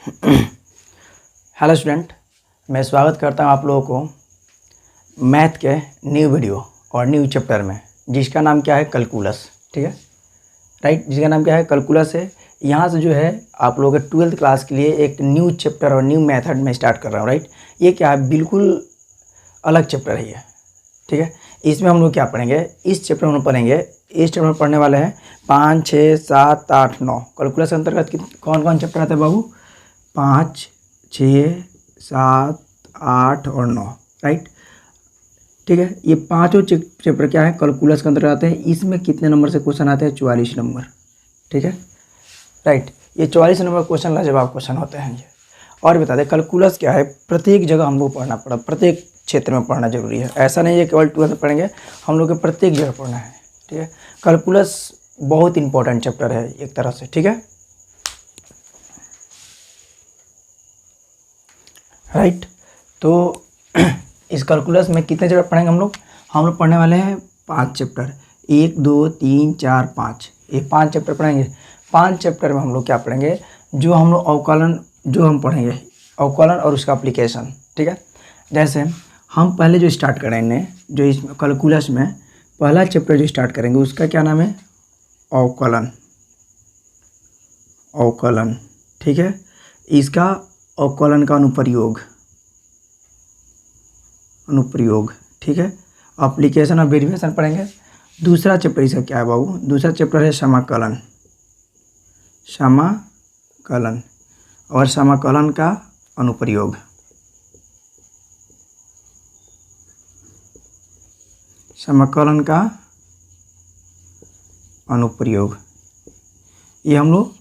Hello student, मैं स्वागत करता हूं आप लोगों को मैथ के न्यू वीडियो और न्यू चैप्टर में, जिसका नाम क्या है कैलकुलस। ठीक है, राइट, जिसका नाम क्या है कैलकुलस है। यहाँ से जो है आप लोगों के 12th क्लास के लिए एक न्यू चैप्टर और न्यू मेथड में स्टार्ट कर रहा हूँ। राइट, ये क्या है, बिल्कुल अलग चैप्टर है ये। ठीक है, इसमें हम लोग क्या पढ़ेंगे, इस चैप्टर में पढ़ेंगे, इस चैप्टर में पढ़ने वाले हैं 5, 6, 7, 8, 9। कैलकुलस के अंतर्गत कौन कौन चैप्टर आते हैं बाबू? 5, 6, 7, 8 और 9। राइट, ठीक है, ये पांचों चैप्टर क्या है, कैलकुलस के अंतर्गत आते हैं। इसमें कितने नंबर से क्वेश्चन आते हैं? 44 नंबर। ठीक है, राइट, ये 44 नंबर क्वेश्चन लाजवाब क्वेश्चन होते हैं ये। और बता दें कैलकुलस क्या है, प्रत्येक जगह हम लोग पढ़ना पड़ा, प्रत्येक क्षेत्र में पढ़ना जरूरी है। ऐसा नहीं है केवल 12th में पढ़ेंगे, हम लोग को प्रत्येक जगह पढ़ना है। ठीक है, कैलकुलस बहुत इंपॉर्टेंट चैप्टर है एक तरह से। ठीक है, राइट, तो इस कैलकुलस में कितने चैप्टर पढ़ेंगे हम लोग पढ़ने वाले हैं 5 चैप्टर। 1, 2, 3, 4, 5, ये 5 चैप्टर पढ़ेंगे। 5 चैप्टर में हम लोग क्या पढ़ेंगे, जो हम लोग अवकलन, जो हम पढ़ेंगे अवकलन और उसका एप्लीकेशन। ठीक है, जैसे हम पहले जो स्टार्ट करेंगे, जो इस कैलकुलस में पहला चैप्टर जो स्टार्ट करेंगे उसका क्या नाम है? अवकलन। अवकलन, ठीक है, इसका अवकलन का अनुप्रयोग। ठीक है, एप्लीकेशन और डेरिवेशन पढ़ेंगे। दूसरा चैप्टर इसका क्या है बाबू? दूसरा चैप्टर है समाकलन। समाकलन और समाकलन का अनुप्रयोग। समाकलन का अनुप्रयोग, ये हम लोग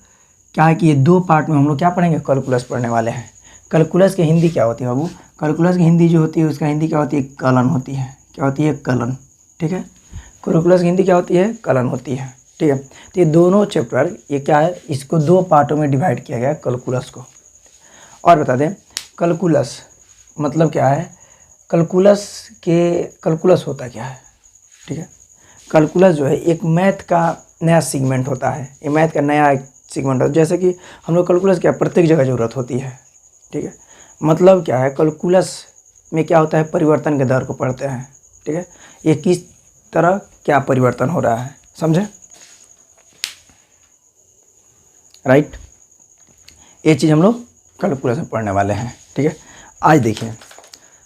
क्या है कि ये 2 पार्ट में हम लोग क्या पढ़ेंगे, कैलकुलस पढ़ने वाले हैं। कैलकुलस की हिंदी क्या होती है बाबू? कैलकुलस की हिंदी जो होती है उसका हिंदी क्या होती है? कलन होती है। क्या होती है? कलन। ठीक है, कैलकुलस की हिंदी क्या होती है? कलन होती है। ठीक है, तो ये दोनों चैप्टर ये क्या है, इसको 2 पार्टों में डिवाइड किया गया है कैलकुलस को। और बता दें कैलकुलस मतलब क्या है, कैलकुलस होता क्या है? ठीक है, कैलकुलस जो है एक मैथ का नया सेगमेंट होता है। ये मैथ का नया सेगमेंट होता है। जैसे कि हम लोग कैलकुलस क्या प्रत्येक जगह ज़रूरत होती है। ठीक है, मतलब क्या है, कैलकुलस में क्या होता है, परिवर्तन के दर को पढ़ते हैं। ठीक है, ये किस तरह क्या परिवर्तन हो रहा है, समझे? राइट, ये चीज़ हम लोग कैलकुलस में पढ़ने वाले हैं। ठीक है, आज देखिए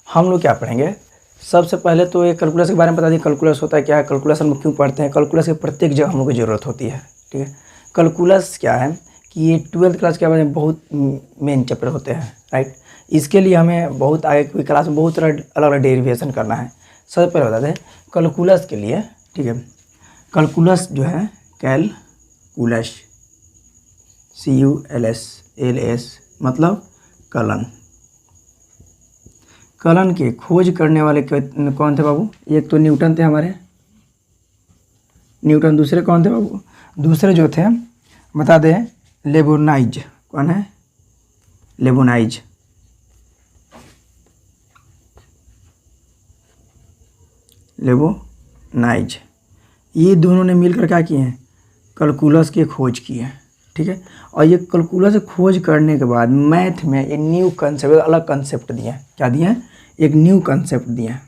हम लोग क्या पढ़ेंगे। सबसे पहले तो ये कैलकुलस के बारे में बता दिए, कैलकुलस होता है क्या है, कैलकुलस हम क्यों पढ़ते हैं। कैलकुलस के प्रत्येक जगह हम लोग को ज़रूरत होती है। ठीक है, कैलकुलस क्या है कि ये 12th क्लास के बारे में बहुत मेन चैप्टर होते हैं। राइट, इसके लिए हमें बहुत आगे की क्लास में बहुत तरह अलग अलग डेरिवेशन करना है। सबसे पहले बता दें कैलकुलस के लिए। ठीक है, कैलकुलस जो है कैलकुलस, CULS मतलब कलन। कलन के खोज करने वाले कौन थे बाबू? एक तो न्यूटन थे हमारे, न्यूटन। दूसरे कौन थे बाबू? दूसरे जो थे बता दें लेबोनाइज। कौन है? लेबोनाइज। लेबोनाइज, ये दोनों ने मिलकर क्या किए हैं, कैलकुलस की खोज की है। ठीक है, और ये कैलकुलस खोज करने के बाद मैथ में एक न्यू कंसेप्ट, अलग कंसेप्ट दिए हैं। क्या दिए हैं? एक न्यू कंसेप्ट दिए हैं,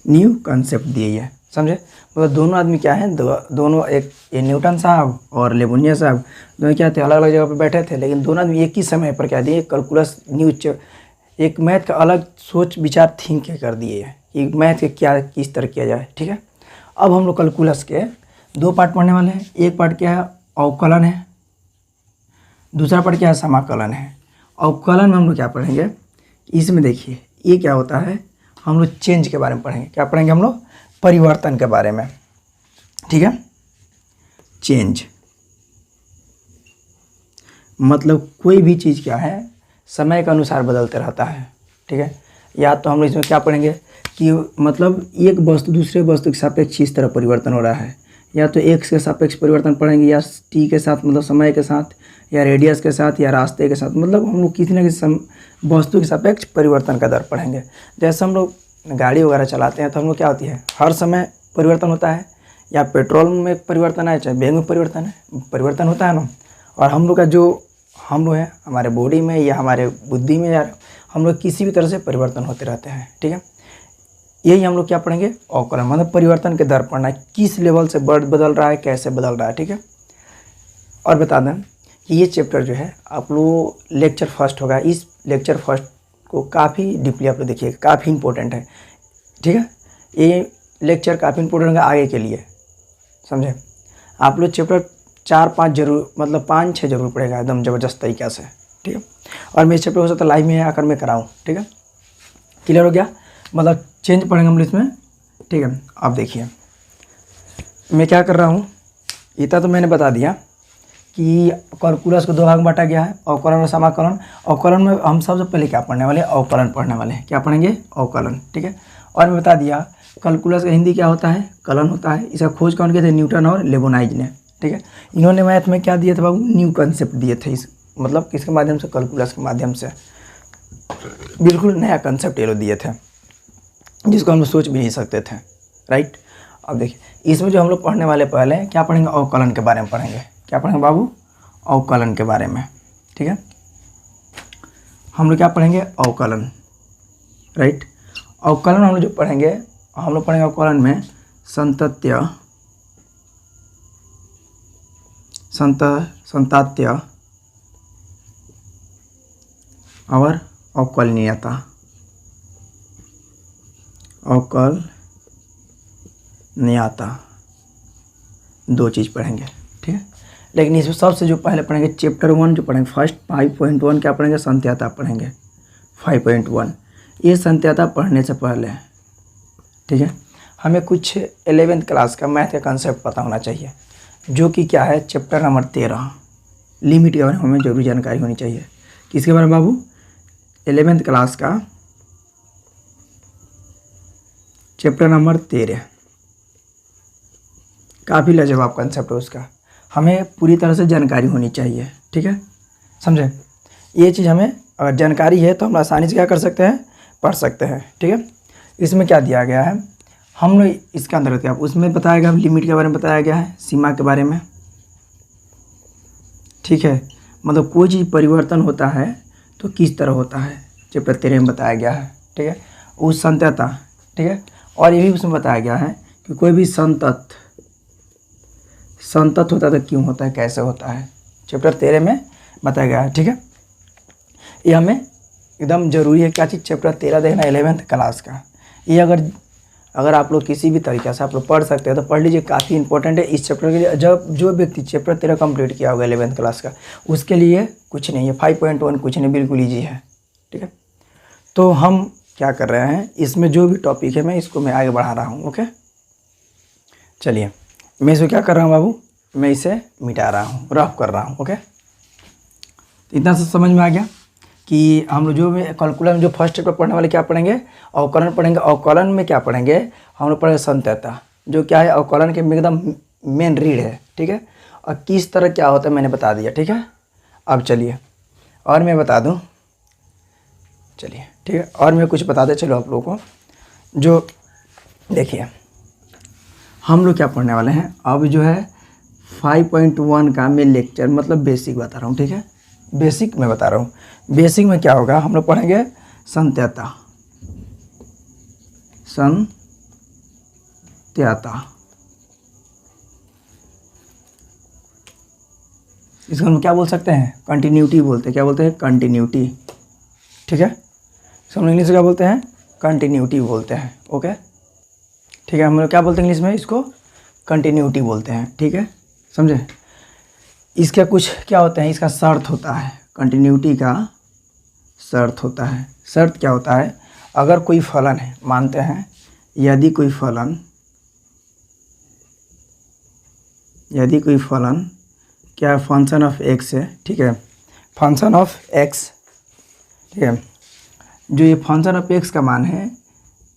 न्यू कंसेप्ट दिए है, समझे? मतलब दोनों आदमी क्या है, दोनों, एक ये न्यूटन साहब और लेबोनियस साहब, दोनों क्या थे, अलग अलग जगह पर बैठे थे, लेकिन दोनों आदमी एक ही समय पर क्या दिए, कैलकुलस न्यू एक मैथ का अलग सोच विचार थिंक कर दिए है कि मैथ के क्या किस तरह किया जाए। ठीक है, अब हम लोग कैलकुलस के 2 पार्ट पढ़ने वाले हैं। एक पार्ट क्या है, अवकलन है। दूसरा पार्ट क्या है, समाकलन है। अवकलन में हम लोग क्या पढ़ेंगे, इसमें देखिए ये क्या होता है, हम लोग चेंज के बारे में पढ़ेंगे। क्या पढ़ेंगे हम लोग? परिवर्तन के बारे में। ठीक है, चेंज मतलब कोई भी चीज़ क्या है, समय के अनुसार बदलते रहता है। ठीक है, या तो हम लोग इसमें क्या पढ़ेंगे कि मतलब एक वस्तु दूसरे वस्तु के सापेक्ष इस तरह परिवर्तन हो रहा है, या तो एक्स के सापेक्ष परिवर्तन पढ़ेंगे, या टी के साथ मतलब समय के साथ, या रेडियस के साथ, या रास्ते के साथ। मतलब हम लोग किसी न किसी वस्तु के सापेक्ष परिवर्तन का दर पढ़ेंगे। जैसे हम लोग गाड़ी वगैरह चलाते हैं तो हम लोग क्या होती है, हर समय परिवर्तन होता है, या पेट्रोल में परिवर्तन है चाहे वेग में परिवर्तन होता है ना। और हम लोग का जो हम लोग हैं हमारे बॉडी में या हमारे बुद्धि में या हम लोग किसी भी तरह से परिवर्तन होते रहते हैं, ठीक है। यही हम लोग क्या पढ़ेंगे, अवकलन, मतलब परिवर्तन के दर पढ़ना है, किस लेवल से बर्ड बदल रहा है, कैसे बदल रहा है, ठीक है। और बता दें कि ये चैप्टर जो है आप लोग लेक्चर फर्स्ट होगा, इस लेक्चर फर्स्ट को काफ़ी डीपली आप लोग देखिए, काफ़ी इंपॉर्टेंट है, ठीक है। ये लेक्चर काफ़ी इंपॉर्टेंट है आगे के लिए, समझे। आप लोग चैप्टर 4-5 जरूर, मतलब 5-6 जरूर पढ़ेगा एकदम ज़बरदस्त तरीक़ा से, ठीक है। और मैं इस चैप्टर हो सकता है लाइव में आकर मैं कराऊँ, ठीक है। क्लियर हो गया, मतलब चेंज पढ़ेंगे हम इसमें, ठीक है। आप देखिए मैं क्या कर रहा हूँ, इतना तो मैंने बता दिया कि कैलकुलस को 2 भाग में बांटा गया है, अवकलन और समाकलन। अवकलन में हम सबसे पहले क्या पढ़ने वाले, अवकलन पढ़ने वाले हैं। क्या पढ़ेंगे, अवकलन, ठीक है। और मैं बता दिया कैलकुलस का हिंदी क्या होता है, कलन होता है। इसका खोज कौन किए थे, न्यूटन और लेबोनाइज ने, ठीक है। इन्होंने मैथ में क्या दिए थे बाबू, न्यू कंसेप्ट दिए थे, इस मतलब किसके माध्यम से, कैलकुलस के माध्यम से। बिल्कुल नया कंसेप्ट ये लोग दिए थे जिसको हम लोग सोच भी नहीं सकते थे, राइट। अब देखिए इसमें जो हम लोग पढ़ने वाले पहले क्या पढ़ेंगे, अवकलन के बारे में पढ़ेंगे। क्या पढ़ेंगे बाबू, अवकलन के बारे में, ठीक है। हम लोग क्या पढ़ेंगे, अवकलन, राइट। अवकलन हम लोग जो पढ़ेंगे, हम लोग पढ़ेंगे अवकलन में संतत्य, संतात्य और अवकलनीयता, अवकलनीयता 2 चीज़ पढ़ेंगे, ठीक है। लेकिन इसमें सबसे जो पहले पढ़ेंगे चैप्टर 1 जो पढ़ेंगे फर्स्ट 5.1 क्या पढ़ेंगे, संत्याता पढ़ेंगे 5.1। ये संत्याता पढ़ने से पहले, ठीक है, हमें कुछ 11th क्लास का मैथ का कंसेप्ट पता होना चाहिए, जो कि क्या है, चैप्टर नंबर 13 लिमिट के बारे में हमें जरूरी जानकारी होनी चाहिए। किसके बारे में बाबू, 11th क्लास का चैप्टर नंबर 13, काफ़ी लाजवाब कंसेप्ट है उसका, हमें पूरी तरह से जानकारी होनी चाहिए, ठीक है, समझे। ये चीज़ हमें अगर जानकारी है तो हम आसानी से क्या कर सकते हैं, पढ़ सकते हैं, ठीक है। इसमें क्या दिया गया है, हम लोग इसके अंदर क्या उसमें बताया गया, लिमिट के बारे में बताया गया है, सीमा के बारे में, ठीक है। मतलब कोई चीज़ परिवर्तन होता है तो किस तरह होता है, चैप्टर 13 में बताया गया है, ठीक है। उस संत्यता, ठीक है। और ये भी उसमें बताया गया है कि कोई भी संतत होता है तो क्यों होता है, कैसे होता है, चैप्टर 13 में बताया गया है, ठीक है। ये हमें एकदम ज़रूरी है क्या चीज़, चैप्टर 13 देखना 11th क्लास का। ये अगर आप लोग किसी भी तरीके से आप लोग पढ़ सकते हैं तो पढ़ लीजिए, काफ़ी इंपॉर्टेंट है इस चैप्टर के लिए। जब जो व्यक्ति चैप्टर 13 कंप्लीट किया होगा 11th क्लास का, उसके लिए कुछ नहीं है, 5.1 कुछ नहीं, बिल्कुल ईजी है, ठीक है। तो हम क्या कर रहे हैं, इसमें जो भी टॉपिक है मैं आगे बढ़ा रहा हूँ, ओके। चलिए मैं इसे क्या कर रहा हूँ बाबू, मैं इसे मिटा रहा हूँ, रफ कर रहा हूँ, ओके। इतना सा समझ में आ गया कि हम लोग जो कैलकुलस में जो फर्स्ट चैप्टर पढ़ने वाले क्या पढ़ेंगे, अवकलन पढ़ेंगे। अवकलन में क्या पढ़ेंगे, हम लोग पढ़ेंगे संत्यता, जो क्या है अवकलन के एकदम मेन रीढ़ है, ठीक है। और किस तरह क्या होता है मैंने बता दिया, ठीक है। अब चलिए और मैं बता दूं, चलिए ठीक है, और मैं कुछ बता दे चलो आप लोगों को। जो देखिए हम लोग क्या पढ़ने वाले हैं, अब जो है 5.1 का मैं लेक्चर मतलब बेसिक बता रहा हूँ, ठीक है। बेसिक में बता रहा हूँ, बेसिक में क्या होगा, हम लोग पढ़ेंगे संत्यता, इसको हम क्या बोल सकते हैं, कंटिन्यूटी बोलते हैं। क्या बोलते हैं, कंटिन्यूटी, ठीक है। इसको हम इंग्लिश में क्या बोलते हैं, कंटिन्यूटी बोलते हैं, ओके, ठीक है। हम लोग क्या बोलते हैं इंग्लिश में, इसको कंटिन्यूटी बोलते हैं, ठीक है, समझे। इसका कुछ क्या होता है, इसका शर्त होता है, कंटिन्यूटी का शर्त होता है। शर्त क्या होता है, अगर कोई फलन है, मानते हैं यदि कोई फलन क्या फंक्शन ऑफ एक्स है, ठीक है, फंक्शन ऑफ एक्स, ठीक है। जो ये फंक्शन ऑफ एक्स का मान है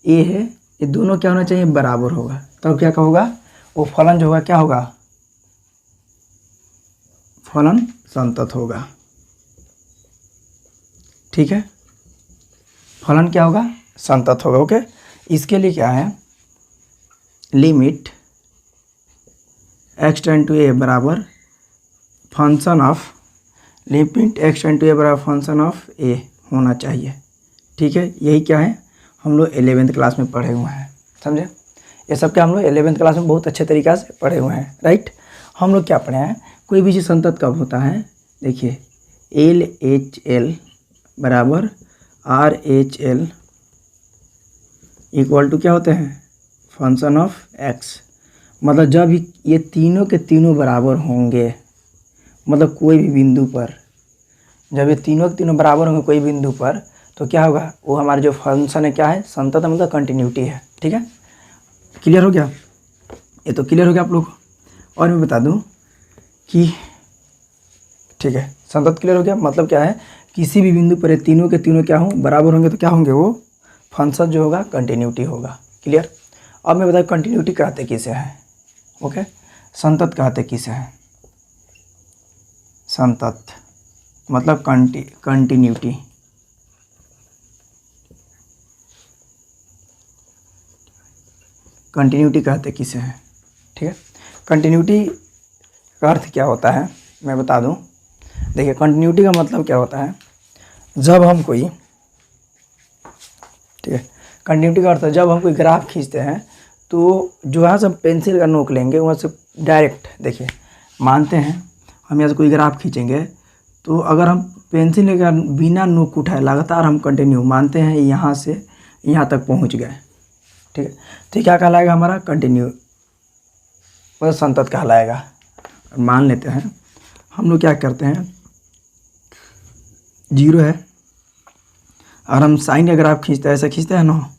ए है, ये दोनों क्या होना चाहिए, बराबर होगा, तब क्या होगा, वो फलन जो होगा क्या होगा, फलन संतत होगा, ठीक है। फलन क्या होगा, संतत होगा, ओके। इसके लिए क्या है, limit x tend to a बराबर function of, limit x tend to a बराबर फंक्शन ऑफ ए होना चाहिए। ठीक है, यही क्या है, हम लोग 11th क्लास में पढ़े हुए हैं, समझे। ये सब क्या हम लोग 11th क्लास में बहुत अच्छे तरीक़ा से पढ़े हुए हैं, राइट। हम लोग क्या पढ़े हैं, कोई भी चीज़ संतत कब होता है, देखिए एल एच एल बराबर R H L equal to क्या होते हैं, फंक्शन ऑफ एक्स। मतलब जब ये तीनों के तीनों बराबर होंगे, मतलब कोई भी बिंदु पर, जब ये तीनों के तीनों बराबर होंगे कोई बिंदु पर, तो क्या होगा, वो हमारा जो फंक्शन है क्या है, संतत मतलब कंटिन्यूटी है। ठीक है, क्लियर हो गया, ये तो क्लियर हो गया आप लोग को। और मैं बता दूं कि ठीक है, संतत क्लियर हो गया, मतलब क्या है, किसी भी बिंदु पर ये तीनों के तीनों क्या हों, बराबर होंगे तो क्या होंगे, वो फंक्शन जो होगा कंटिन्यूटी होगा। क्लियर। अब मैं बताऊँ कंटिन्यूटी कहते किसे हैं, ओके, संतत कहते किसे हैं, संतत मतलब कंटिन्यूटी। कंटिन्यूटी कहते किसे हैं, ठीक है। कंटिन्यूटी का अर्थ क्या होता है मैं बता दूं। देखिए कंटिन्यूटी का मतलब क्या होता है, जब हम कोई, ठीक है, कंटिन्यूटी का अर्थ है जब हम कोई ग्राफ खींचते हैं तो जो है सब पेंसिल का नोक लेंगे वहाँ से डायरेक्ट, देखिए मानते हैं हम यहाँ से कोई ग्राफ खींचेंगे तो अगर हम पेंसिल लेकर बिना नोक उठाए लगातार हम कंटिन्यू मानते हैं यहाँ से यहाँ तक पहुँच गए, ठीक है, तो क्या कहलाएगा हमारा कंटिन्यू, मतलब संतत कहलाएगा। मान लेते हैं हम लोग क्या करते हैं, 0 है और हम साइन का ग्राफ खींचते हैं, ऐसा खींचते हैं ना,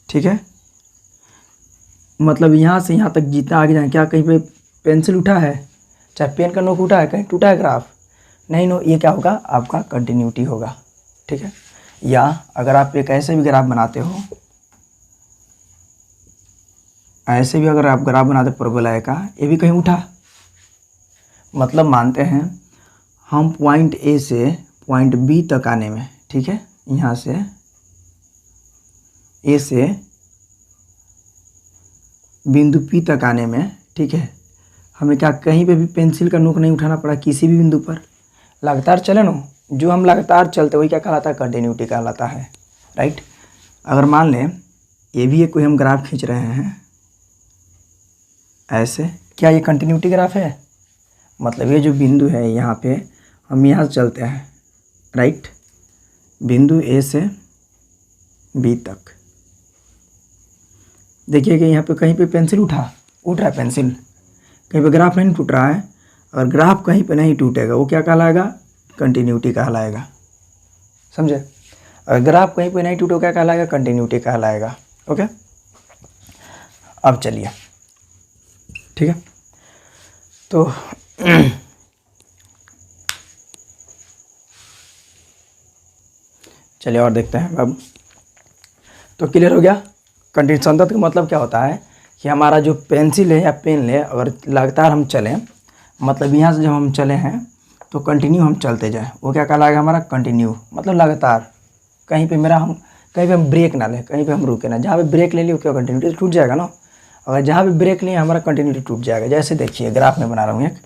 ठीक है, मतलब यहाँ से यहाँ तक जितना आगे जाए, क्या कहीं पे पेंसिल उठा है, चाहे पेन का नोक उठा है, कहीं टूटा है ग्राफ, नहीं नो, ये क्या होगा आपका कंटिन्यूटी होगा। ठीक है, या अगर आप एक ऐसे भी ग्राफ बनाते हो, ऐसे भी अगर आप ग्राफ बनाते पैराबोला का, ये भी कहीं उठा, मतलब मानते हैं हम पॉइंट ए से पॉइंट बी तक आने में, ठीक है, यहाँ से ए से बिंदु पी तक आने में, ठीक है, हमें क्या कहीं पे भी पेंसिल का नोक नहीं उठाना पड़ा, किसी भी बिंदु पर लगातार चले ना, जो हम लगातार चलते वही क्या कहलाता है, कंटिन्यूटी कहलाता है, राइट। अगर मान लें ये भी कोई हम ग्राफ खींच रहे हैं ऐसे, क्या ये कंटिन्यूटी ग्राफ है, मतलब ये जो बिंदु है यहाँ पे हम यहाँ से चलते हैं, राइट, बिंदु ए से बी तक, देखिए कि यहाँ पे कहीं पे पेंसिल उठ रहा है, पेंसिल कहीं पे ग्राफ नहीं टूट रहा है, और ग्राफ कहीं पे नहीं टूटेगा वो क्या कहलाएगा, कंटिन्यूटी कहलाएगा, समझे। अगर ग्राफ कहीं पे नहीं टूटे क्या कहलाएगा, कंटिन्यूटी कहलाएगा। ओके, अब चलिए, ठीक है, तो चलिए और देखते हैं अब। तो क्लियर हो गया, कंटिन्यू संतत का मतलब क्या होता है कि हमारा जो पेंसिल है या पेन है, अगर लगातार हम चलें, मतलब यहाँ से जब हम चले हैं तो कंटिन्यू हम चलते जाएं, वो क्या कहलाएगा हमारा कंटिन्यू, मतलब लगातार, कहीं पे कहीं पे हम ब्रेक ना लें, कहीं पे हम रुके ना, जहाँ पे ब्रेक ले लियो क्या कंटिन्यूटी टूट जाएगा ना, अगर जहाँ पे ब्रेक लिए हमारा कंटिन्यूटी टूट जाएगा। जैसे देखिए ग्राफ में बना रहा हूँ, एक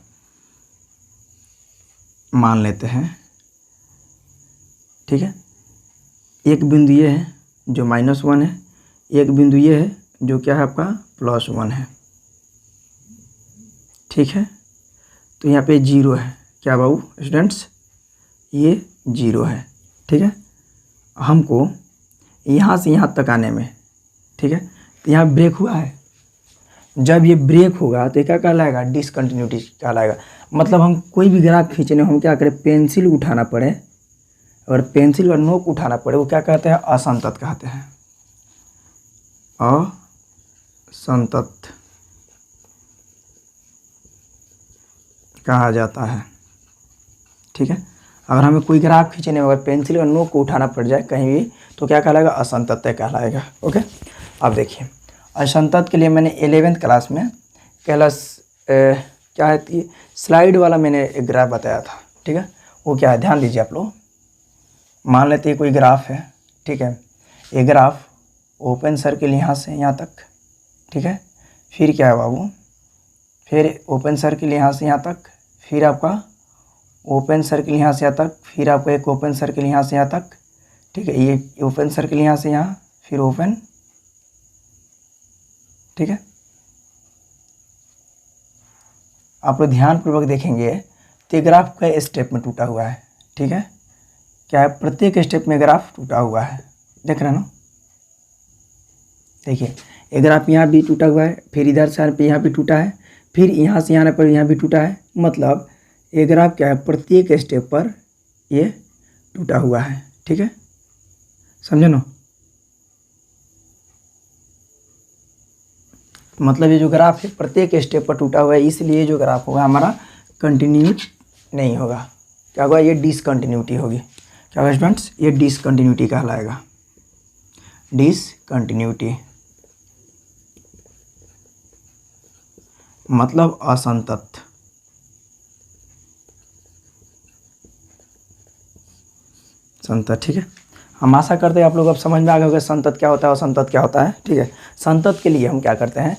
मान लेते हैं, ठीक है, एक बिंदु ये है जो -1 है, एक बिंदु ये है जो क्या है आपका +1 है, ठीक है, तो यहाँ पे 0 है, क्या बाबू स्टूडेंट्स, ये 0 है, ठीक है। हमको यहाँ से यहाँ तक आने में, ठीक है, तो यहाँ ब्रेक हुआ है, जब ये ब्रेक होगा तो क्या कहलाएगा, डिसकंटिन्यूटी कहलाएगा। मतलब हम कोई भी ग्राफ खींचने हम क्या करें, पेंसिल उठाना पड़े, अगर पेंसिल का नोक उठाना पड़े वो क्या कहते हैं, असंतत कहते हैं, असंतत कहा जाता है, ठीक है। अगर हमें कोई ग्राफ खींचने में अगर पेंसिल का नोक को उठाना पड़ जाए कहीं भी तो क्या कहलाएगा, असंतत कहलाएगा। ओके, अब देखिए असंतत के लिए मैंने 11th क्लास में क्या है कि स्लाइड वाला मैंने एक ग्राफ बताया था, ठीक है, वो क्या है ध्यान दीजिए आप लोग। मान लेते हैं कोई ग्राफ है, ठीक है, ये ग्राफ ओपन सर्किल यहाँ से यहाँ तक, ठीक है, फिर क्या है बाबू, फिर ओपन सर्किल यहाँ से यहाँ तक, फिर आपका ओपन सर्किल यहाँ से यहाँ तक, फिर आपका एक ओपन सर्किल यहाँ से यहाँ तक, ठीक है। ये ओपन सर्किल यहाँ से यहाँ, फिर ओपन, ठीक है। आप लोग ध्यानपूर्वक देखेंगे तो ये ग्राफ कई स्टेप में टूटा हुआ है, ठीक है। क्या है, प्रत्येक स्टेप में ग्राफ टूटा हुआ है, देख रहे हैं ना। देखिए ये ग्राफ यहाँ भी टूटा हुआ है, फिर इधर से आने पे यहाँ भी टूटा है, फिर यहाँ से आने पर यहाँ भी टूटा है। मतलब ये ग्राफ क्या है, प्रत्येक स्टेप पर ये टूटा हुआ है, ठीक है, समझे ना। मतलब ये जो ग्राफ है प्रत्येक स्टेप पर टूटा हुआ है, इसलिए जो ग्राफ होगा हमारा कंटिन्यू नहीं होगा। क्या होगा, ये डिसकंटिन्यूटी होगी। क्या होगा स्टूडेंट्स, ये डिसकंटिन्यूटी कहलाएगा, डिसकंटिन्यूटी मतलब असंतत। संतत, ठीक है। हम आशा करते हैं आप लोग अब समझ में आ गए होगा संतत क्या होता है और असंतत क्या होता है, ठीक है। संतत के लिए हम क्या करते हैं,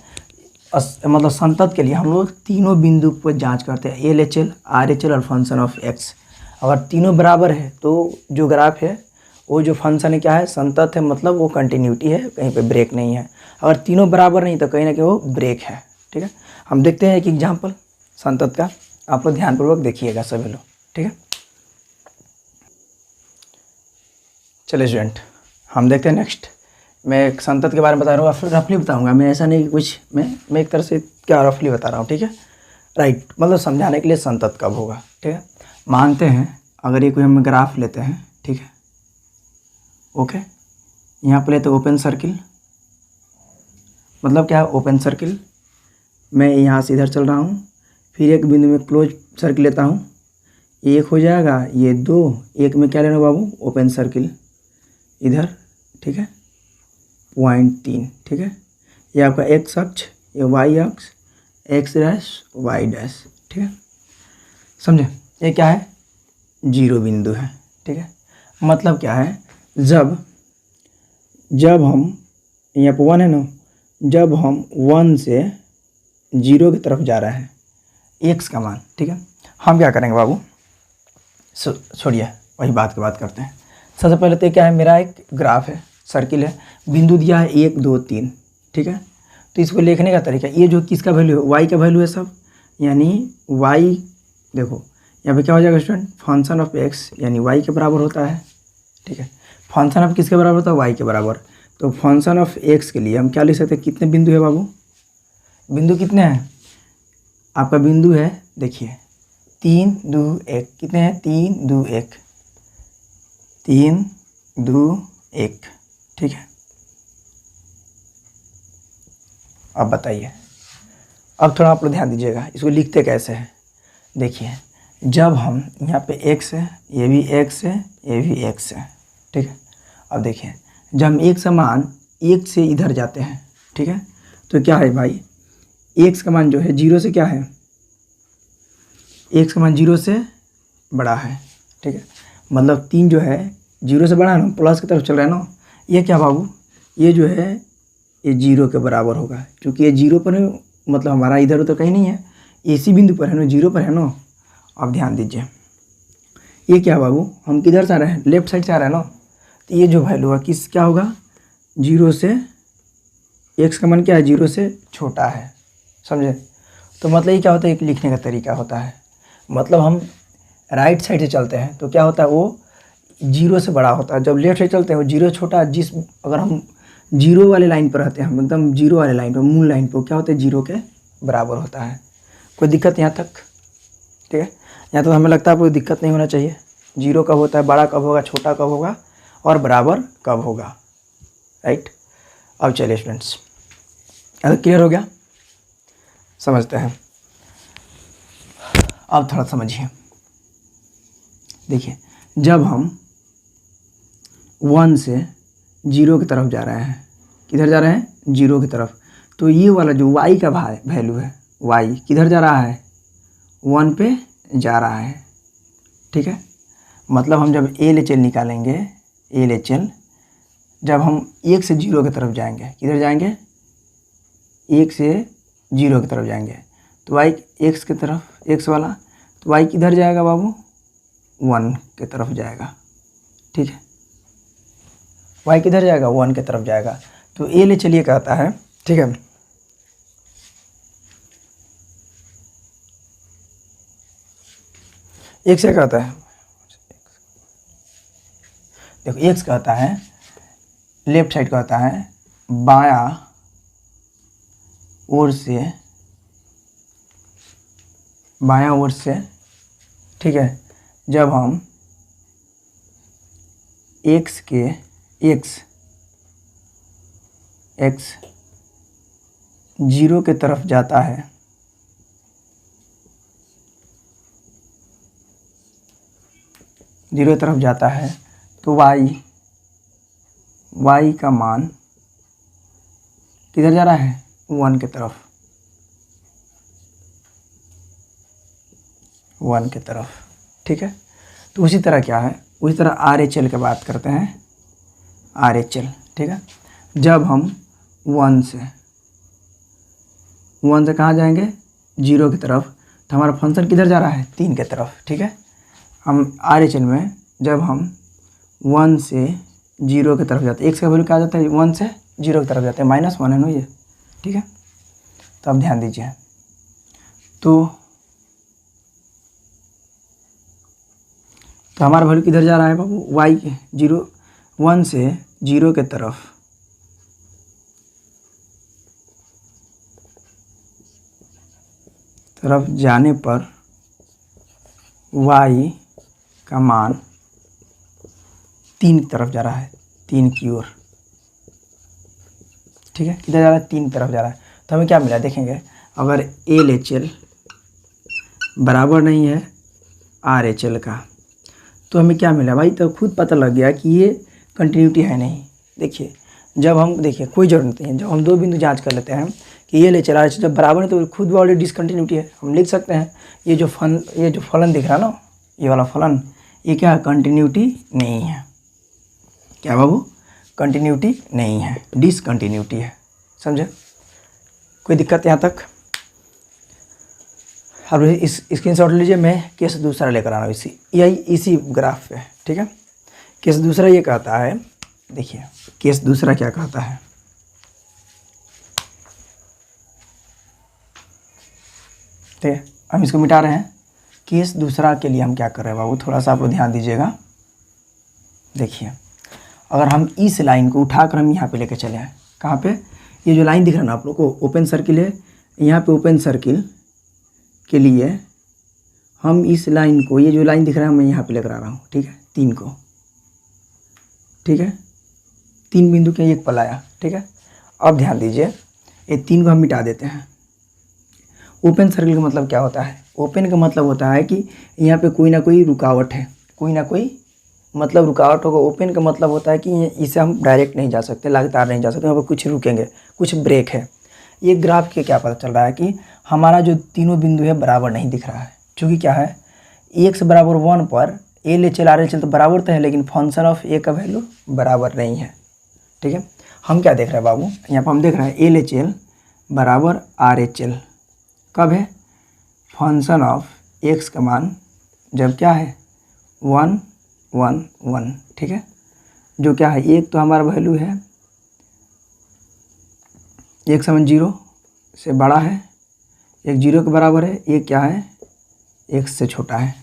मतलब संतत के लिए हम लोग तीनों बिंदु पर जांच करते हैं, LHL, RHL और फंक्शन ऑफ x। अगर तीनों बराबर है तो जो ग्राफ है वो जो फंक्शन है क्या है, संतत है, मतलब वो कंटिन्यूटी है, कहीं पे ब्रेक नहीं है। अगर तीनों बराबर नहीं तो कहीं ना कहीं वो ब्रेक है, ठीक है। हम देखते हैं एक एग्जाम्पल संतत का, आप लोग ध्यानपूर्वक देखिएगा सभी लोग, ठीक है। चलिए स्टूडेंट हम देखते हैं नेक्स्ट। मैं एक संतत के बारे में बता रहा हूँ, रफली बताऊंगा मैं, ऐसा नहीं कि कुछ मैं एक तरह से क्या रफली बता रहा हूँ, ठीक है, राइट। मतलब समझाने के लिए संतत कब होगा, ठीक है। मानते हैं अगर ये कोई हम ग्राफ लेते हैं, ठीक है, ओके। यहाँ पर लेते ओपन सर्किल, मतलब क्या है, ओपन सर्किल। मैं यहाँ से इधर चल रहा हूँ, फिर एक बिंदु में क्लोज सर्किल लेता हूँ, एक हो जाएगा, ये दो, एक में क्या लेना बाबू, ओपन सर्किल इधर, ठीक है, 0.3, ठीक है। ये आपका एक्स अक्ष, ये वाई अक्ष, एक्स डैश वाई डैश, ठीक है, समझे। ये क्या है, जीरो बिंदु है, ठीक है। मतलब क्या है, जब हम यहाँ पर 1 है ना, जब हम 1 से 0 की तरफ जा रहे हैं, एक्स का मान, ठीक है। हम क्या करेंगे बाबू, छोड़िए वही बात की बात करते हैं। सबसे पहले तो क्या है, मेरा एक ग्राफ है, सर्किल है, बिंदु दिया है 1 2 3, ठीक है। तो इसको लिखने का तरीका, ये जो किसका वैल्यू है, वाई का वैल्यू है सब, यानी वाई, देखो यहाँ पे क्या हो जाएगा स्टूडेंट, फंक्शन ऑफ एक्स यानी वाई के बराबर होता है, ठीक है। फंक्शन ऑफ किसके बराबर होता है, वाई के बराबर। तो फंक्शन ऑफ एक्स के लिए हम क्या लिख सकते हैं, कितने बिंदु है बाबू, बिंदु कितने हैं आपका, बिंदु है देखिए 3 2 1, कितने हैं, 3 2 1, 3 2 1, ठीक है। अब बताइए, अब थोड़ा आप लोग ध्यान दीजिएगा, इसको लिखते कैसे हैं। देखिए जब हम यहाँ पे x है, ये भी x है, ये भी x है, ठीक है। अब देखिए जब हम x का मान 1 से इधर जाते हैं, ठीक है, तो क्या है भाई, x का मान जो है 0 से क्या है, x का मान 0 से बड़ा है, ठीक है। मतलब 3 जो है 0 से बड़ा है ना, प्लस की तरफ चल रहा है ना। ये क्या बाबू, ये जो है ये 0 के बराबर होगा, क्योंकि ये 0 पर है, मतलब हमारा इधर उधर कहीं नहीं है, इसी बिंदु पर है ना, 0 पर है ना। अब ध्यान दीजिए, ये क्या बाबू, हम किधर से आ रहे हैं, लेफ्ट साइड से आ रहे हैं ना। तो ये जो वैल्यू है किस क्या होगा, 0 से, x का मान क्या है, 0 से छोटा है, समझे। तो मतलब ये क्या होता है, एक लिखने का तरीका होता है। मतलब हम राइट साइड से चलते हैं तो क्या होता है, वो 0 से बड़ा होता है, जब लेफ्ट साइड चलते हैं वो 0 छोटा। अगर हम 0 वाले लाइन पर रहते हैं, हम एकदम 0 वाले लाइन पर, मूल लाइन पर, क्या होता है, 0 के बराबर होता है। कोई दिक्कत यहाँ तक, ठीक है। यहाँ तो हमें लगता है कोई दिक्कत नहीं होना चाहिए। 0 कब होता है, बड़ा कब होगा, छोटा कब होगा और बराबर कब होगा, राइट। अब चलिए स्टूडेंट्स, अब क्लियर हो गया, समझते हैं। अब थोड़ा समझिए, देखिए जब हम 1 से 0 की तरफ जा रहे हैं, किधर जा रहे हैं, 0 की तरफ, तो ये वाला जो y का वैल्यू है, y किधर जा रहा है, 1 पे जा रहा है, ठीक है। मतलब हम जब LHL निकालेंगे, LHL जब हम 1 से 0 की तरफ जाएंगे, किधर जाएंगे, 1 से 0 की तरफ जाएंगे, तो y x की तरफ x वाला, तो y किधर जाएगा बाबू 1 की तरफ जाएगा, ठीक है। y किधर जाएगा 1 की तरफ जाएगा। तो ए ले चलिए कहता है, ठीक है, x क्या कहता है, देखो x कहता है लेफ्ट साइड कहता है बाया ओर से, ठीक है, जब हम x 0 के तरफ जाता है, जीरो की तरफ जाता है, तो y का मान किधर जा रहा है 1 की तरफ, 1 की तरफ, ठीक है। तो उसी तरह क्या है, उसी तरह RHL की बात करते हैं, RHL, ठीक है। जब हम 1 से कहाँ जाएंगे 0 की तरफ, तो हमारा फंक्शन किधर जा रहा है 3 की तरफ, ठीक है। हम RHL में जब हम 1 से 0 की तरफ जाते हैं, x का वैल्यू क्या आ जाता है 1 से 0 की तरफ जाते हैं, -1 है ना ये, ठीक है। तो अब ध्यान दीजिए, तो हमारा वैल्यू किधर जा रहा है बाबू y 1 से 0 की तरफ जाने पर y का मान 3 की तरफ जा रहा है, 3 की ओर, ठीक है। किधर जा रहा है 3 की तरफ जा रहा है। तो हमें क्या मिला देखेंगे, अगर LHL बराबर नहीं है RHL का, तो हमें क्या मिला भाई, तो खुद पता लग गया कि ये कंटिन्यूटी है नहीं। देखिए जब हम कोई ज़रूरत नहीं है, जब हम दो बिंदु जांच कर लेते हैं कि ये LHL RHL जब बराबर है तो खुद ऑलरेडी डिसकंटिन्यूटी है। हम लिख सकते हैं ये जो फलन दिख रहा है ना, ये वाला फलन, ये क्या कंटिन्यूटी नहीं है, क्या बाबू कंटिन्यूटी नहीं है, डिसकंटिन्यूटी है, समझे। कोई दिक्कत यहाँ तक। अब इस स्क्रीनशॉट लीजिए, मैं केस दूसरा लेकर आ रहा हूँ इसी ग्राफ पे, ठीक है। केस दूसरा ये कहता है, देखिए केस दूसरा क्या कहता है, ठीक है, हम इसको मिटा रहे हैं। केस दूसरा के लिए हम क्या कर रहे हैं बाबू, थोड़ा सा आप लोग ध्यान दीजिएगा। देखिए अगर हम इस लाइन को उठाकर हम यहाँ पे लेके चले हैं, कहाँ पे, ये जो लाइन दिख रहा है ना आप लोग को, ओपन सर्किल है, यहाँ पे ओपन सर्किल के लिए हम इस लाइन को, ये जो लाइन दिख रहा है मैं यहाँ पे लेकर आ रहा हूँ, ठीक है, 3 को, ठीक है, 3 बिंदु के एक पल आया, ठीक है। अब ध्यान दीजिए, ये 3 को हम मिटा देते हैं। ओपन सर्किल का मतलब क्या होता है, ओपन का मतलब होता है कि यहाँ पे कोई ना कोई रुकावट है, कोई ना कोई मतलब रुकावट होगा। ओपन का मतलब होता है कि इसे हम डायरेक्ट नहीं जा सकते, लगातार नहीं जा सकते, यहाँ पर कुछ रुकेंगे, कुछ ब्रेक है। ये ग्राफ के क्या पता चल रहा है कि हमारा जो तीनों बिंदु है बराबर नहीं दिख रहा है, क्योंकि क्या है x बराबर 1 पर LHL RHL तो बराबर तो है, लेकिन फंक्शन ऑफ a का वैल्यू बराबर नहीं है, ठीक है। हम क्या देख रहे हैं बाबू, यहाँ पर हम देख रहे हैं LHL बराबर RHL कब है, फंक्शन ऑफ x का मान जब क्या है 1 1 1, ठीक है। जो क्या है, एक तो हमारा वैल्यू है x 0 से बड़ा है, एक 0 के बराबर है, एक क्या है x से छोटा है,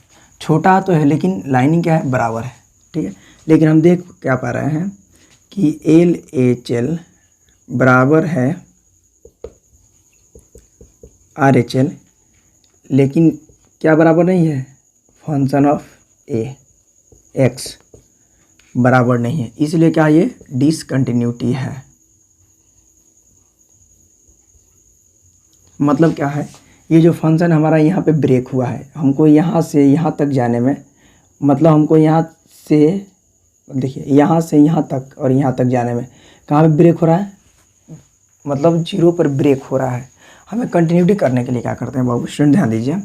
छोटा तो है लेकिन लाइनिंग क्या है बराबर है, ठीक है। लेकिन हम देख क्या पा रहे हैं कि LHL बराबर है RHL, लेकिन क्या बराबर नहीं है, फंक्शन ऑफ a x बराबर नहीं है, इसलिए क्या ये डिसकंटिन्यूटी है। मतलब क्या है, ये जो फंक्शन हमारा यहाँ पे ब्रेक हुआ है, हमको यहाँ से यहाँ तक जाने में, मतलब हमको यहाँ से, देखिए यहाँ से यहाँ तक और यहाँ तक जाने में कहाँ पे ब्रेक हो रहा है, मतलब 0 पर ब्रेक हो रहा है। हमें कंटिन्यूटी करने के लिए क्या करते हैं बाबू, स्टूडेंट ध्यान दीजिए।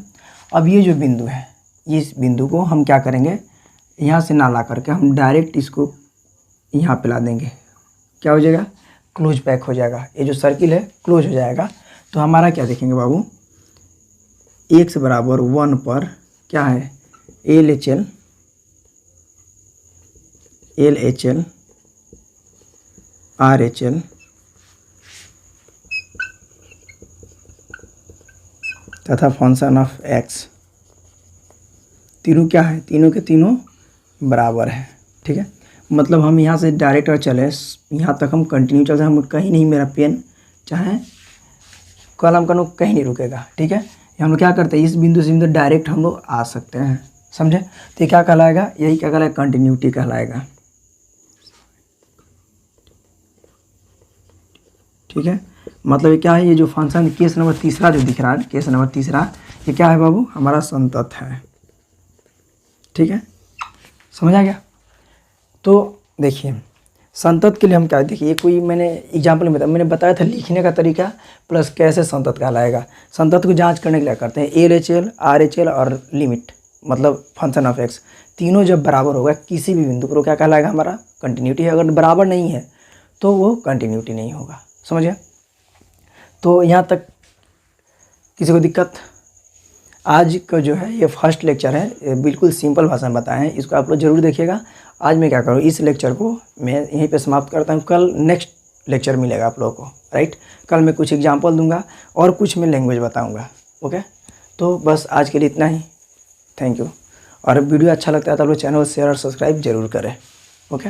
अब ये जो बिंदु है, इस बिंदु को हम क्या करेंगे, यहाँ से ना ला करके हम डायरेक्ट इसको यहाँ पे ला देंगे, क्या हो जाएगा, क्लोज पैक हो जाएगा, ये जो सर्किल है क्लोज हो जाएगा। तो हमारा क्या देखेंगे बाबू, x बराबर 1 पर क्या है LHL RHL तथा फंक्शन ऑफ x तीनों क्या है, तीनों के तीनों बराबर है। ठीक है, मतलब हम यहाँ से डायरेक्ट अगर चले यहाँ तक हम कंटिन्यू चलते हैं, हम कहीं नहीं, मेरा पेन चाहे कलम का नोक कहीं नहीं रुकेगा। ठीक है, हम लोग क्या करते हैं, इस बिंदु से बिंदु डायरेक्ट हम लोग आ सकते हैं, समझे। तो ये क्या कहलाएगा, यही क्या कहलाएगा, कंटिन्यूटी कहलाएगा। ठीक है, मतलब ये क्या है, ये जो फंक्शन केस नंबर तीसरा जो दिख रहा है, केस नंबर तीसरा, ये क्या है बाबू, हमारा संतत है। ठीक है, समझ आ गया। तो देखिए संतत के लिए हम क्या, देखिए कोई मैंने एग्जाम्पल में मैंने बताया था लिखने का तरीका प्लस कैसे संतत कहलाएगा। संतत को जांच करने के लिए करते हैं LHL RHL और लिमिट, मतलब फंक्शन ऑफ x तीनों जब बराबर होगा किसी भी बिंदु पर, क्या कहलाएगा, हमारा कंटिन्यूटी है। अगर बराबर नहीं है तो वो कंटिन्यूटी नहीं होगा, समझ गया। तो यहाँ तक किसी को दिक्कत। आज का जो है ये फर्स्ट लेक्चर है, ये बिल्कुल सिंपल भाषा में बताए हैं, इसको आप लोग ज़रूर देखिएगा। आज मैं क्या करूँ, इस लेक्चर को मैं यहीं पे समाप्त करता हूँ। कल नेक्स्ट लेक्चर मिलेगा आप लोगों को, राइट। कल मैं कुछ एग्जांपल दूंगा और कुछ मैं लैंग्वेज बताऊंगा। ओके, तो बस आज के लिए इतना ही। Thank you. और वीडियो अच्छा लगता है तो आप लोग चैनल शेयर और सब्सक्राइब जरूर करें। ओके।